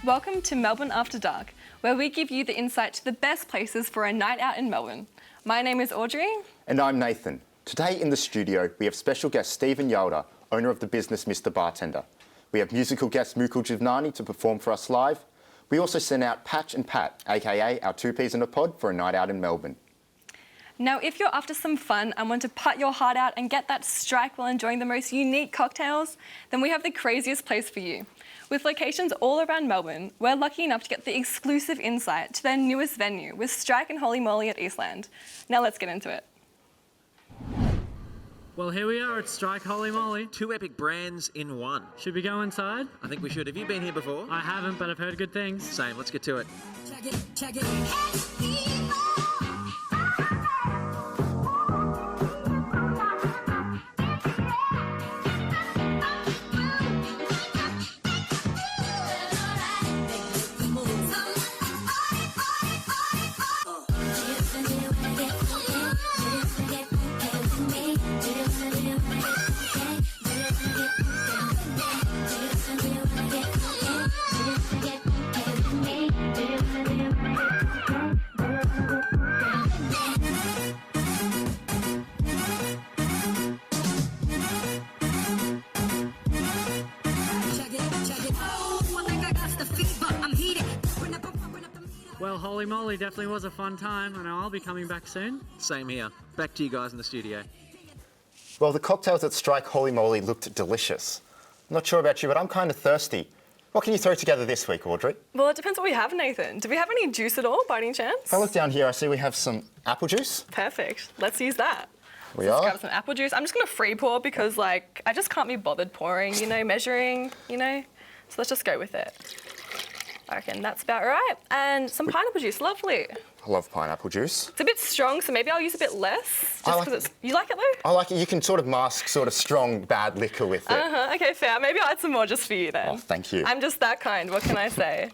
Welcome to Melbourne After Dark, where we give you the insight to the best places for a night out in Melbourne. My name is Audrey. And I'm Nathan. Today in the studio, we have special guest Stephen Yalda, owner of the business Mr. Bartender. We have musical guest Mukul Jiwnani to perform for us live. We also sent out Patch and Pat, aka our two peas in a pod, for a night out in Melbourne. Now, if you're after some fun and want to put your heart out and get that strike while enjoying the most unique cocktails, then we have the craziest place for you. With locations all around Melbourne, we're lucky enough to get the exclusive insight to their newest venue with Strike and Moley at Eastland. Now let's get into it. Well, here we are at Strike Moley. Two epic brands in one. Should we go inside? I think we should. Have you been here before? I haven't, but I've heard good things. Same. Let's get to it. Check it. Well, Holy Moly definitely was a fun time, and I'll be coming back soon. Same here. Back to you guys in the studio. Well, the cocktails at Strike Holy Moly looked delicious. I'm not sure about you, but I'm kind of thirsty. What can you throw together this week, Audrey? Well, it depends what we have, Nathan. Do we have any juice at all, by any chance? If I look down here, I see we have some apple juice. Perfect. Let's use that. Let's grab some apple juice. I'm just going to free pour because, I just can't be bothered pouring, measuring, So let's just go with it. I reckon that's about right. And some pineapple juice, lovely. I love pineapple juice. It's a bit strong, so maybe I'll use a bit less. Just because it's... You like it though? I like it. You can sort of mask sort of strong, bad liquor with it. Okay, fair. Maybe I'll add some more just for you then. Oh, thank you. I'm just that kind, what can I say?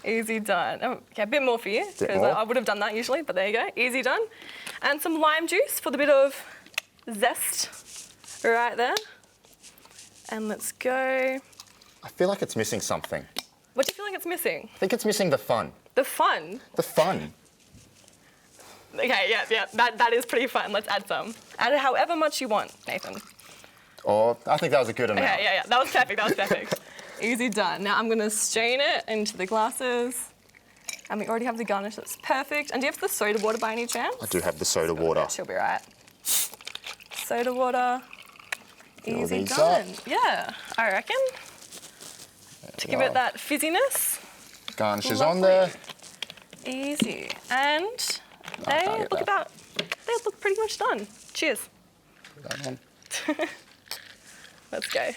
Easy done. Oh, okay, a bit more for you, because I would have done that usually, but there you go. Easy done. And some lime juice for the bit of zest right there. And let's go. I feel like it's missing something. What do you feel like it's missing? I think it's missing the fun. The fun? The fun. Okay, yeah, that is pretty fun. Let's add some. Add it however much you want, Nathan. Oh, I think that was a good amount. Okay, yeah, that was perfect, Easy done. Now I'm gonna strain it into the glasses. And we already have the garnish, that's perfect. And do you have the soda water by any chance? I do have the soda water. She'll be right. Soda water. Easy these done. up. Yeah, I reckon. To give it that fizziness. Garnish is on there. Easy. And they look pretty much done. Cheers. Put that on. Let's go.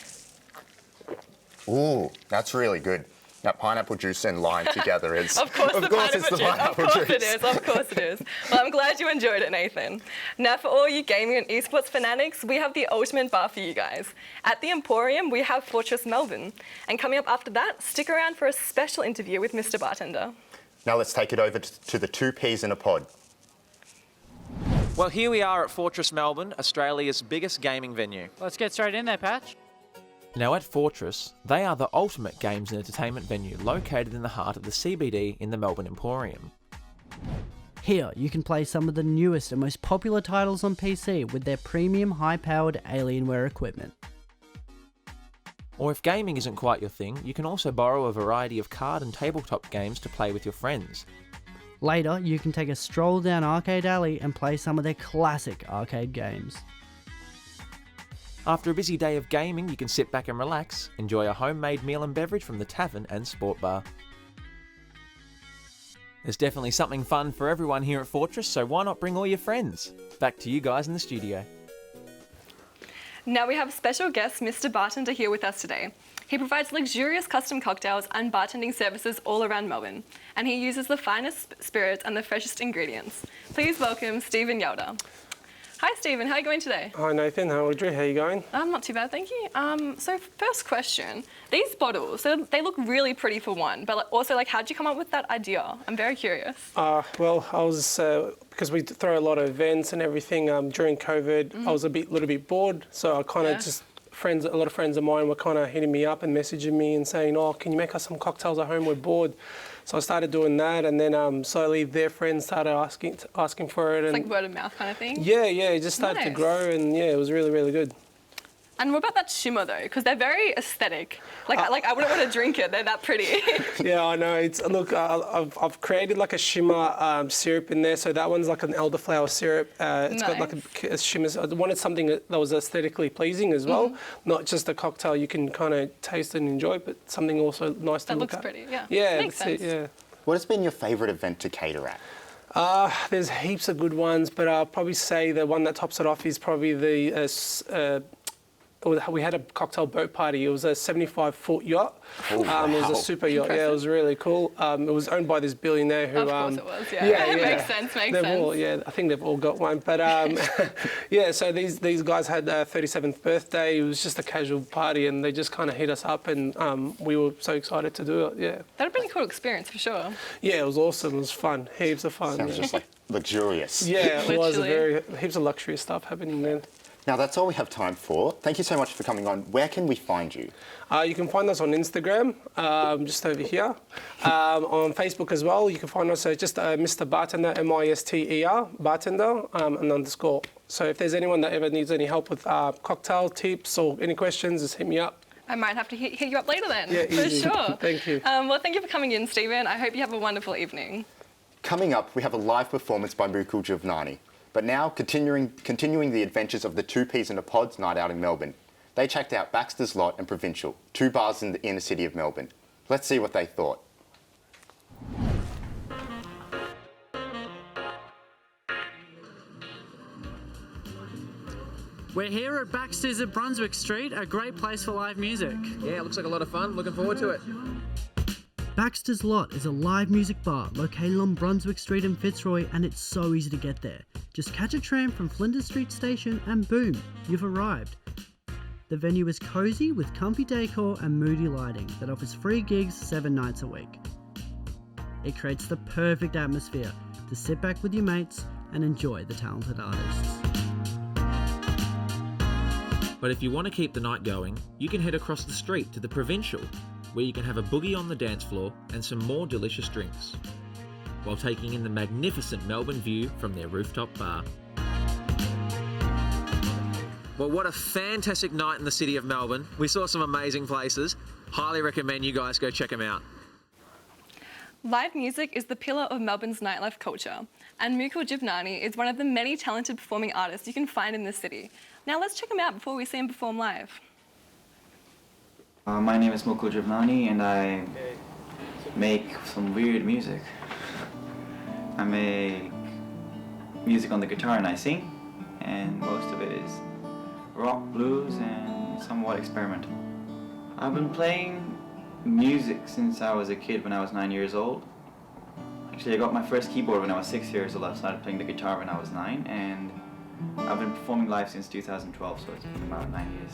Ooh, that's really good. That pineapple juice and lime together is... Of course it's the pineapple juice. Of course it is. Well, I'm glad you enjoyed it, Nathan. Now, for all you gaming and esports fanatics, we have the ultimate bar for you guys. At the Emporium, we have Fortress Melbourne. And coming up after that, stick around for a special interview with Mr. Bartender. Now let's take it over to the two peas in a pod. Well, here we are at Fortress Melbourne, Australia's biggest gaming venue. Let's get straight in there, Patch. Now at Fortress, they are the ultimate games and entertainment venue located in the heart of the CBD in the Melbourne Emporium. Here, you can play some of the newest and most popular titles on PC with their premium high-powered Alienware equipment. Or if gaming isn't quite your thing, you can also borrow a variety of card and tabletop games to play with your friends. Later, you can take a stroll down Arcade Alley and play some of their classic arcade games. After a busy day of gaming, you can sit back and relax, enjoy a homemade meal and beverage from the tavern and sport bar. There's definitely something fun for everyone here at Fortress, so why not bring all your friends? Back to you guys in the studio. Now we have special guest Mr. Bartender here with us today. He provides luxurious custom cocktails and bartending services all around Melbourne, and he uses the finest spirits and the freshest ingredients. Please welcome Stephen Yalda. Hi Stephen, how are you going today? Hi Nathan, hi Audrey, how are you going? Not too bad, thank you. So first question, these bottles, they look really pretty for one, but also how did you come up with that idea? I'm very curious. Well, I was, because we throw a lot of events and everything during COVID, I was little bit bored, so I kind of just a lot of friends of mine were kind of hitting me up and messaging me and saying, "Oh, can you make us some cocktails at home? We're bored." So I started doing that, and then slowly their friends started asking for it. It's And like word of mouth kind of thing. yeah, it just started to Nice. grow, and yeah, it was really, really good. And what about that shimmer though? Because they're very aesthetic. Like I wouldn't want to drink it. They're that pretty. Yeah, I know. I've created like a shimmer syrup in there. So that one's like an elderflower syrup. It's got like a shimmer. I wanted something that was aesthetically pleasing as well, not just a cocktail you can kind of taste and enjoy, but something also nice to That look looks at. pretty. Yeah. Yeah, Makes that's sense. it. Yeah. What has been your favourite event to cater at? There's heaps of good ones, but I'll probably say the one that tops it off is probably we had a cocktail boat party. It was a 75-foot yacht. Oh, It was wow. a super yacht. Yeah, it was really cool. It was owned by this billionaire who. Of course it was. Yeah. Yeah, It yeah. makes sense. Makes They've sense. all, yeah, I think they've all got one. But yeah, so these guys had their 37th birthday. It was just a casual party, and they just kind of hit us up, and we were so excited to do it. Yeah. That'd be a cool experience for sure. Yeah, it was awesome. It was fun. Heaps of fun. Sounds yeah. just like luxurious. Yeah, it was Literally. heaps of luxury stuff happening then. Now that's all we have time for. Thank you so much for coming on. Where can we find you? You can find us on Instagram, just over here. On Facebook as well, you can find us just Mr. Bartender, M-I-S-T-E-R, Bartender, and underscore. So if there's anyone that ever needs any help with cocktail tips or any questions, just hit me up. I might have to hit you up later then. Yeah, for easy. sure. Thank you. Well, thank you for coming in, Stephen. I hope you have a wonderful evening. Coming up, we have a live performance by Mukul Jiwnani. But now, continuing the adventures of the Two Peas in a Pod's night out in Melbourne. They checked out Baxter's Lot and Provincial, two bars in the inner city of Melbourne. Let's see what they thought. We're here at Baxter's at Brunswick Street, a great place for live music. Yeah, it looks like a lot of fun. Looking forward to it. Baxter's Lot is a live music bar located on Brunswick Street in Fitzroy, and it's so easy to get there. Just catch a tram from Flinders Street Station and boom, you've arrived. The venue is cosy with comfy decor and moody lighting that offers free gigs 7 nights a week. It creates the perfect atmosphere to sit back with your mates and enjoy the talented artists. But if you want to keep the night going, you can head across the street to the Provincial, where you can have a boogie on the dance floor and some more delicious drinks, while taking in the magnificent Melbourne view from their rooftop bar. Well, what a fantastic night in the city of Melbourne. We saw some amazing places. Highly recommend you guys go check them out. Live music is the pillar of Melbourne's nightlife culture, and Mukul Jiwnani is one of the many talented performing artists you can find in the city. Now let's check him out before we see him perform live. My name is Mukul Jiwnani, and I make some weird music. I make music on the guitar and I sing, and most of it is rock, blues, and somewhat experimental. I've been playing music since I was a kid, when I was 9 years old. Actually, I got my first keyboard when I was 6 years old. I started playing the guitar when I was 9, and I've been performing live since 2012, so it's been about 9 years.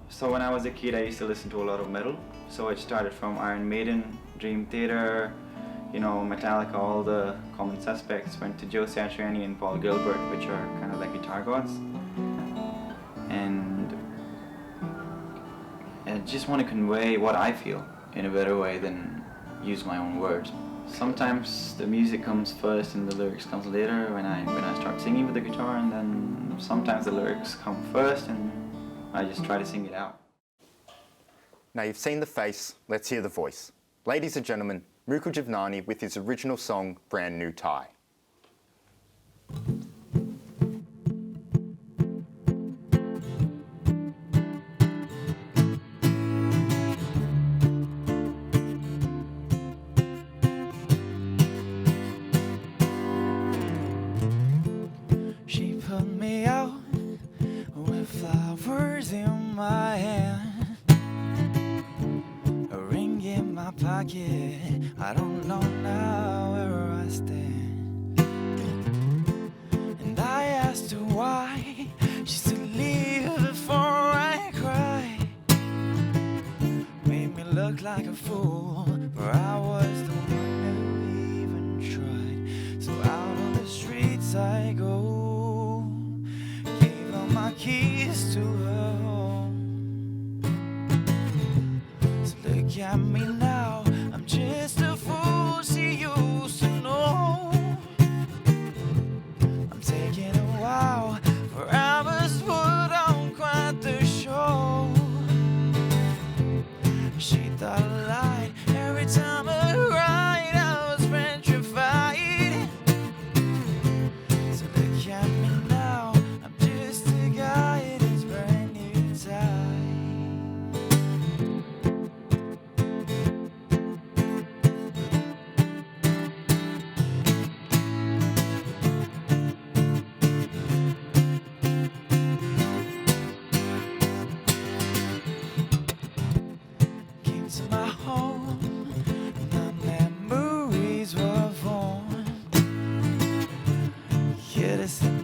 So when I was a kid, I used to listen to a lot of metal. So it started from Iron Maiden, Dream Theater, you know, Metallica, all the common suspects. Went to Joe Satriani and Paul Gilbert, which are kind of like guitar gods. And I just want to convey what I feel in a better way than use my own words. Sometimes the music comes first and the lyrics comes later when I start singing with the guitar, and then sometimes the lyrics come first and I just try to sing it out. Now you've seen the face, let's hear the voice. Ladies and gentlemen, Mukul Jiwnani with his original song, Brand New Tie. She put me out with flowers in my hand, a ring in my pocket. I don't know now where I stand. And I asked her why. She said, leave before I cry. Made me look like a fool, for I was the one who even tried. So out on the streets I go, gave her my keys to her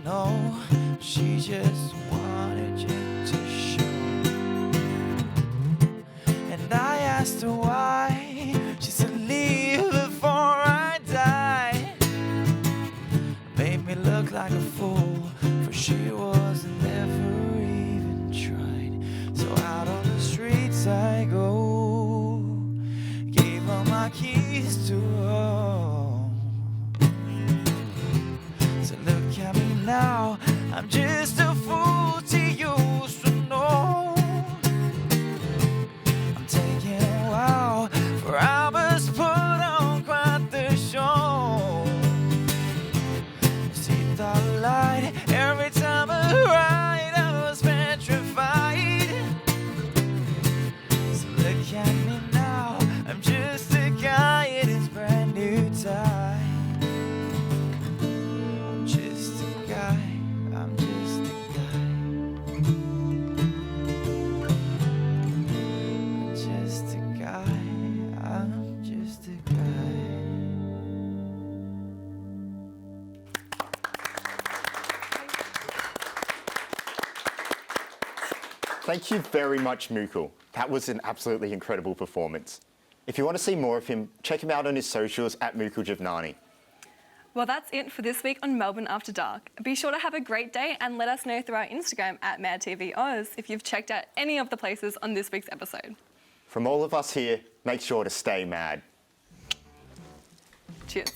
know. She just wanted you to show. And I asked her why. She said, leave before I die. Made me look like a fool, for she wasn't ever even tried. So out on the streets I go, gave her my keys to home. So look at me now, I'm just a fool to you, so no. I'm taking a while, for I was put on quite the show. See the light every time I ride, I was petrified. So look at me now, I'm just a guy in his brand new tie. I'm just a guy, I'm just a guy. I'm just a guy, I'm just a guy. Thank you very much, Mukul. That was an absolutely incredible performance. If you want to see more of him, check him out on his socials at Mukul Jiwnani. Well, that's it for this week on Melbourne After Dark. Be sure to have a great day and let us know through our Instagram at MadTVOz if you've checked out any of the places on this week's episode. From all of us here, make sure to stay mad. Cheers.